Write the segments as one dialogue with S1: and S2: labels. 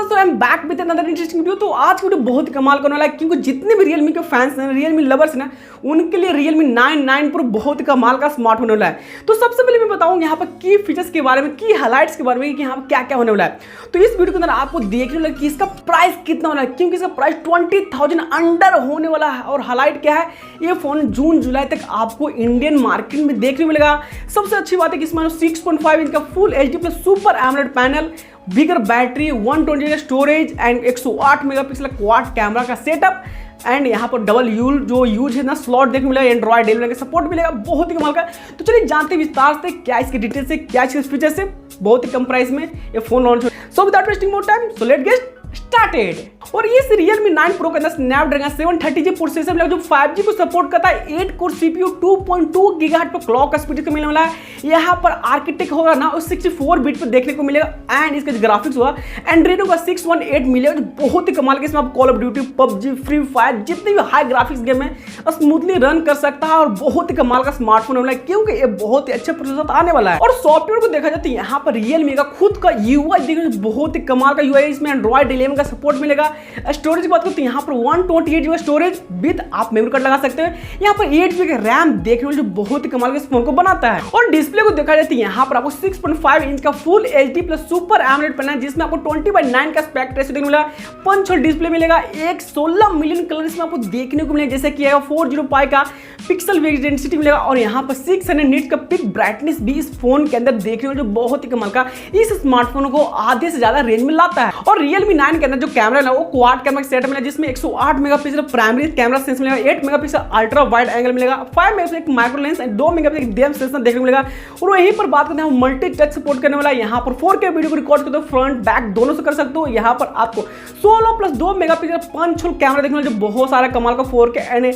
S1: दोस्तों, I am back with another interesting video. तो आज की वीडियो बहुत ही कमाल करने वाला है, क्योंकि जितने भी रियलमी के फैंस हैं, रियलमी लवर्स हैं, उनके लिए रियलमी 9 प्रो बहुत ही कमाल का स्मार्ट होने वाला है। तो सबसे पहले मैं बताऊंगा यहाँ पर की फीचर्स के बारे में, की हाइलाइट्स के बारे में कि यहाँ पर क्या क्या होने वाला है। तो इस वीडियो के अंदर आपको देखने वाला है कि इसका प्राइस कितना होना है, क्योंकि इसका प्राइस 20,000 अंडर होने वाला है। और हाईलाइट क्या है, ये फोन जून जुलाई तक आपको इंडियन मार्केट में देखने को मिलेगा। सबसे अच्छी बात है कि इसमें 6.5 इंच का full HD plus super AMOLED panel, bigger battery, 120 का storage and 108 megapixel quad camera का सेटअप एंड यहाँ पर डबल जो यूज है ना स्लॉट देखने मिलेगा, एंड्रॉइड 11 का सपोर्ट मिलेगा, बहुत ही कमाल का। तो चलिए जानते हैं विस्तार से क्या इसके डिटेल से, क्या इसके फीचर से। बहुत ही कम प्राइस में ये फोन लॉन्च हो। So without wasting more time, so let's get started. और ये Realme 9 Pro के अंदर स्नैपड्रैगन 730G प्रोसेसर मिलेगा, जो 5G को सपोर्ट करता है। 8 कोर CPU 2.2 GHz पर क्लॉक का स्पीड मिलने वाला है। यहाँ पर आर्किटेक्ट होगा ना 64 बिट पर देखने को मिलेगा एंड इसका ग्राफिक्स होगा एंड्रोइड का 618 मिलेगा, जो बहुत ही कमाल के। इसमें आप call of duty, PUBG, free fire जितने भी हाई ग्राफिक्स गेम है स्मूथली रन कर सकता है और बहुत ही कमाल का स्मार्टफोन होने वाला है, क्योंकि ये बहुत ही अच्छे प्रोसेसर आने वाला है। और सॉफ्टवेयर को देखा जाए तो यहाँ पर Realme का खुद का UI देखने बहुत ही कमाल का UI है। इसमें एंड्रॉइड 11 का सपोर्ट मिलेगा। स्टोरेज की बात करते हैं, यहाँ पर 128 GB स्टोरेज विद आप मेमोरी कार्ड लगा सकते हैं। यहाँ पर 8 GB का रैम देखने में जो बहुत ही कमाल के फोन को बनाता है। और डिस्प्ले को देखा जाए तो यहाँ पर आपको 6.5 इंच का full HD plus super AMOLED panel, जिसमें आपको 20:9 का एस्पेक्ट रेशियो देखने मिलेगा। पंच होल डिस्प्ले मिलेगा। 16 मिलियन कलर इसमें आपको देखने को मिलेगा, जैसे कि 405 का पिक्सल डेंसिटी मिलेगा। और यहाँ पर 600 निट्स का पिक ब्राइटनेस भी इस फोन के अंदर देखने में जो बहुत ही कमाल का इस स्मार्टफोन को आधे से ज्यादा रेंज में लाता है। और Realme 9 के अंदर जो कैमरा है वो क्वाड कैमरा सेटअप मिलेगा, जिसमें 108 मेगापिक्सल प्राइमरी कैमरा सेंस मिलेगा, 8 मेगापिक्सल अल्ट्रा वाइड एंगल मिलेगा, 5 megapixel micro lens and 2 megapixel depth sensor देखने को मिलेगा। और वहीं पर बात करते हैं मल्टी टच सपोर्ट करने वाला है। यहाँ पर 4K वीडियो को रिकॉर्ड करते हो, फ्रंट बैक दोनों से कर सकते हो। यहाँ पर आपको 16 plus 2 megapixel punch hole camera देखने वाला, जो बहुत सारा कमाल का 4K एंड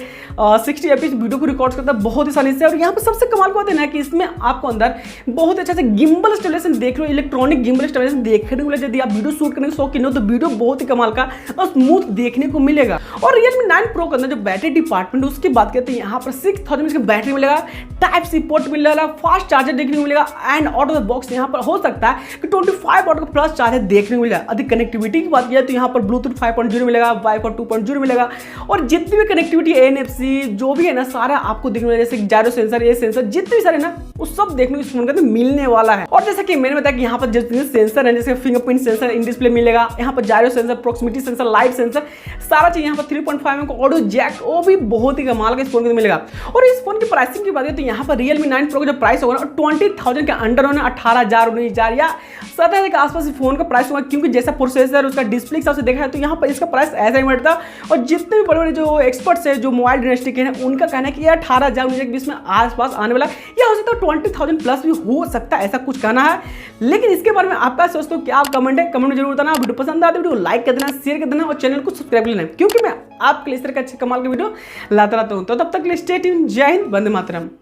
S1: 60 fps वीडियो को रिकॉर्ड करता है बहुत ही आसानी से। और यहाँ पर सबसे कमाल की बात है ना कि इसमें आपको अंदर बहुत अच्छा से गिम्बल स्टेबलाइजेशन देख रहे हो, इलेक्ट्रॉनिक गिम्बल स्टेबलाइजेशन देखने को मिलेगा। यदि आप वीडियो शूट करने के शौकीन हो तो वीडियो बहुत ही कमाल का और स्मूथ देखने को मिलेगा। और Realme 9 Pro के अंदर जो बैटरी डिपार्टमेंट उसकी बात करते हैं, यहाँ पर 6000 mAh की बैटरी मिलेगा, टाइप सी पोर्ट मिलेगा, फास्ट चार्जर देखने को मिलेगा and out of the box यहाँ पर हो सकता है कि 25 वाट का प्लस चार्जर देखने को मिलेगा। अधिक कनेक्टिविटी की बात किया तो यहाँ पर ब्लूटूथ 5.0 मिलेगा, वाईफाई 2.0 मिलेगा। और जितनी भी कनेक्टिविटी NFC जो भी है ना सारा आपको देखने मिलेगा, जैसे जायरो सेंसर, ये सेंसर जितने भी सारे ना वो सब देखने को इस फोन के अंदर मिलने वाला है। और जैसे कि मैंने बताया कि यहाँ पर जितने सेंसर है, जैसे फिंगरप्रिंट सेंसर इन डिस्प्ले मिलेगा, यहाँ पर gyro sensor, proximity sensor, light sensor सारा चीज। यहाँ पर 3.5 का ऑडियो जैक वो भी बहुत ही कमाल का इस फोन के मिलेगा। और इस फोन की प्राइसिंग की बात करें तो यहाँ पर Realme 9 Pro का जो प्राइस होगा ना 20,000 के अंडर होना, 18,000, 19,000 या 17,000 के आसपास फोन का प्राइस होगा, क्योंकि जैसा प्रोसेसर उसका डिस्प्ले के हिसाब से देखा है तो यहाँ पर इसका प्राइस ऐसा ही बढ़ता है। और जितने भी बड़े बड़े जो एक्सपर्ट्स है, जो मोबाइल इंडस्ट्री के हैं, उनका कहना है कि यह 18,000 के बीच में आसपास आने वाला या हो सकता है 20,000 प्लस भी हो सकता है, ऐसा कुछ कहना है। लेकिन इसके बारे में आपका सोचते हो क्या कमेंट है, कमेंट में जरूर बताना। वीडियो पसंद आते वीडियो लाइक कर देना, शेयर कर देना और चैनल को सब्सक्राइब कर लेना, क्योंकि मैं आपके लिए इस तरह के अच्छे कमाल के वीडियो लाता रहता हूं। तो तब तक के लिए स्टे ट्यून्ड। जय हिंद, वंदे मातरम।